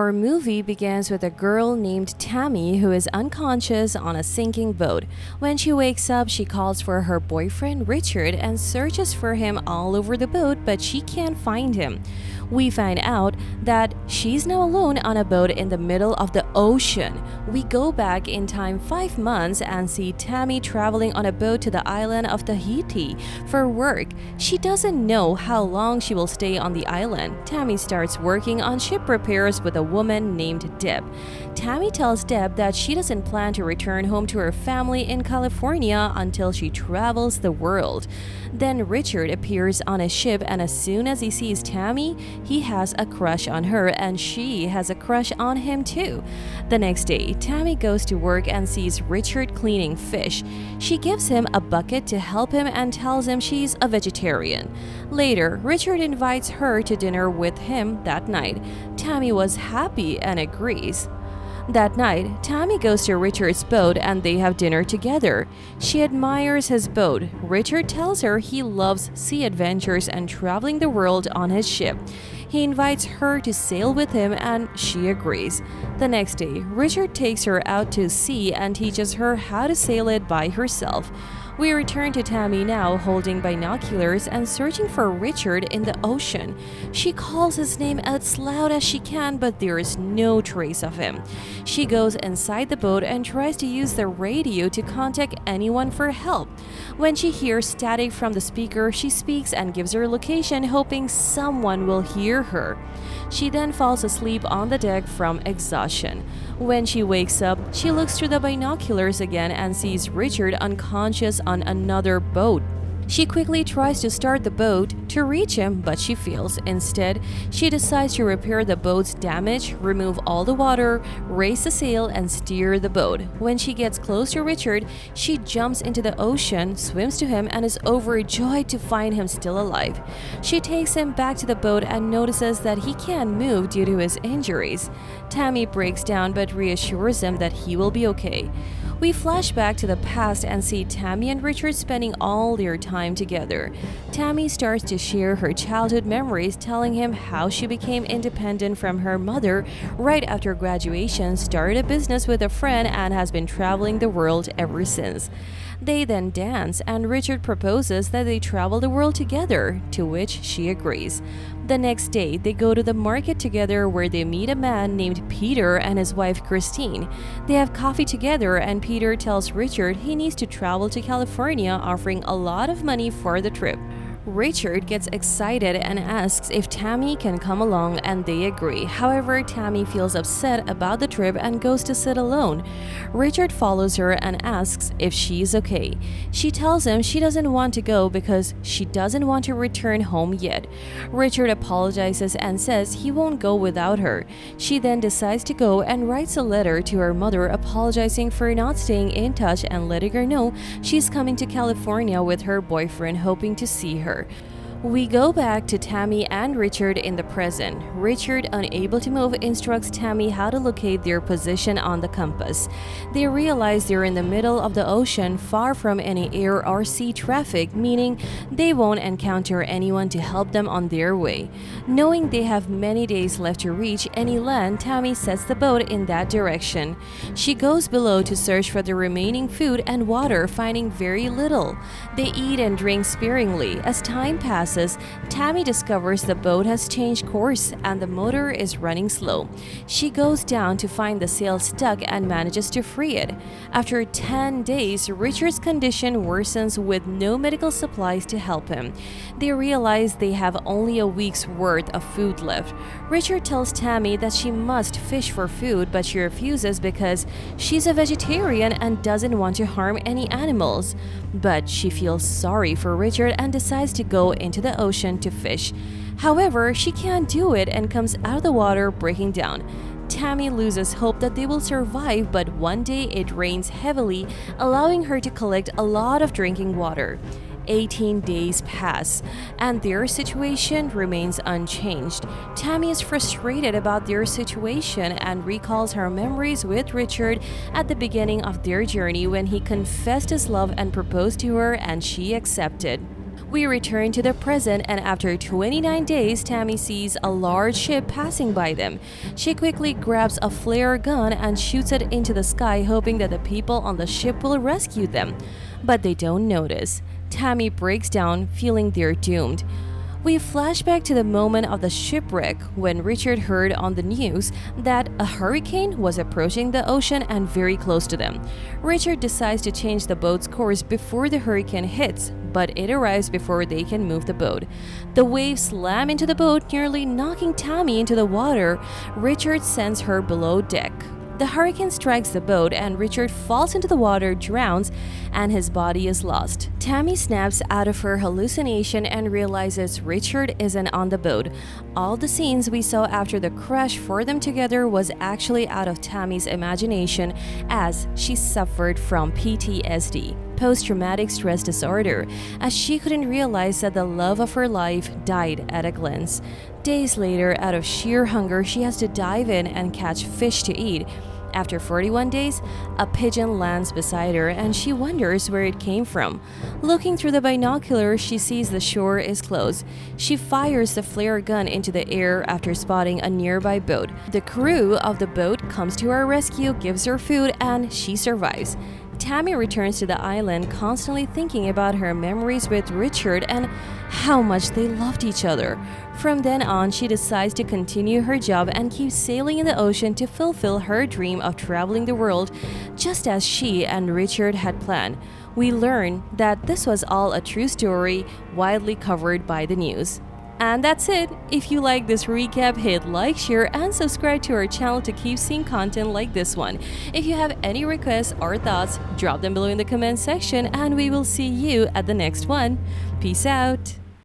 Our movie begins with a girl named Tammy who is unconscious on a sinking boat. When she wakes up, she calls for her boyfriend Richard and searches for him all over the boat, but she can't find him. We find out that she's now alone on a boat in the middle of the ocean. We go back in time 5 months and see Tammy traveling on a boat to the island of Tahiti for work. She doesn't know how long she will stay on the island. Tammy starts working on ship repairs with a woman named Deb. Tammy tells Deb that she doesn't plan to return home to her family in California until she travels the world. Then Richard appears on a ship, and as soon as he sees Tammy, he has a crush on her and she has a crush on him too. The next day, Tammy goes to work and sees Richard cleaning fish. She gives him a bucket to help him and tells him she's a vegetarian. Later, Richard invites her to dinner with him that night. Tammy was happy and agrees. That night, Tammy goes to Richard's boat and they have dinner together. She admires his boat. Richard tells her he loves sea adventures and traveling the world on his ship. He invites her to sail with him and she agrees. The next day, Richard takes her out to sea and teaches her how to sail it by herself. We return to Tammy now holding binoculars and searching for Richard in the ocean. She calls his name as loud as she can, but there is no trace of him. She goes inside the boat and tries to use the radio to contact anyone for help. When she hears static from the speaker, she speaks and gives her location, hoping someone will hear her. She then falls asleep on the deck from exhaustion. When she wakes up, she looks through the binoculars again and sees Richard unconscious on another boat. She quickly tries to start the boat to reach him, but she fails. Instead, she decides to repair the boat's damage, remove all the water, raise the sail, and steer the boat. When she gets close to Richard, she jumps into the ocean, swims to him, and is overjoyed to find him still alive. She takes him back to the boat and notices that he can't move due to his injuries. Tammy breaks down but reassures him that he will be okay. We flash back to the past and see Tammy and Richard spending all their time together. Tammy starts to share her childhood memories, telling him how she became independent from her mother right after graduation, started a business with a friend, and has been traveling the world ever since. They then dance, and Richard proposes that they travel the world together, to which she agrees. The next day, they go to the market together where they meet a man named Peter and his wife Christine. They have coffee together and Peter tells Richard he needs to travel to California, offering a lot of money for the trip. Richard gets excited and asks if Tammy can come along and they agree. However, Tammy feels upset about the trip and goes to sit alone. Richard follows her and asks if she's okay. She tells him she doesn't want to go because she doesn't want to return home yet. Richard apologizes and says he won't go without her. She then decides to go and writes a letter to her mother apologizing for not staying in touch and letting her know she's coming to California with her boyfriend, hoping to see her. We go back to Tammy and Richard in the present. Richard, unable to move, instructs Tammy how to locate their position on the compass. They realize they're in the middle of the ocean, far from any air or sea traffic, meaning they won't encounter anyone to help them on their way. Knowing they have many days left to reach any land, Tammy sets the boat in that direction. She goes below to search for the remaining food and water, finding very little. They eat and drink sparingly. As time passes, Tammy discovers the boat has changed course and the motor is running slow. She goes down to find the sail stuck and manages to free it. After 10 days, Richard's condition worsens with no medical supplies to help him. They realize they have only a week's worth of food left. Richard tells Tammy that she must fish for food, but she refuses because she's a vegetarian and doesn't want to harm any animals. But she feels sorry for Richard and decides to go into the ocean to fish. However, she can't do it and comes out of the water breaking down. Tammy loses hope that they will survive, but one day it rains heavily, allowing her to collect a lot of drinking water. 18 days pass, and their situation remains unchanged. Tammy is frustrated about their situation and recalls her memories with Richard at the beginning of their journey when he confessed his love and proposed to her and she accepted. We return to the present, and after 29 days, Tammy sees a large ship passing by them. She quickly grabs a flare gun and shoots it into the sky, hoping that the people on the ship will rescue them. But they don't notice. Tammy breaks down, feeling they're doomed. We flash back to the moment of the shipwreck when Richard heard on the news that a hurricane was approaching the ocean and very close to them. Richard decides to change the boat's course before the hurricane hits, but it arrives before they can move the boat. The waves slam into the boat, nearly knocking Tammy into the water. Richard sends her below deck. The hurricane strikes the boat and Richard falls into the water, drowns, and his body is lost. Tammy snaps out of her hallucination and realizes Richard isn't on the boat. All the scenes we saw after the crash for them together was actually out of Tammy's imagination, as she suffered from PTSD, post-traumatic stress disorder, as she couldn't realize that the love of her life died at a glance. Days later, out of sheer hunger, she has to dive in and catch fish to eat. After 41 days, a pigeon lands beside her and she wonders where it came from. Looking through the binoculars, she sees the shore is close. She fires the flare gun into the air after spotting a nearby boat. The crew of the boat comes to her rescue, gives her food, and she survives. Tammy returns to the island, constantly thinking about her memories with Richard and how much they loved each other. From then on, she decides to continue her job and keep sailing in the ocean to fulfill her dream of traveling the world, just as she and Richard had planned. We learn that this was all a true story, widely covered by the news. And that's it. If you like this recap, hit like, share, and subscribe to our channel to keep seeing content like this one. If you have any requests or thoughts, drop them below in the comment section and we will see you at the next one. Peace out.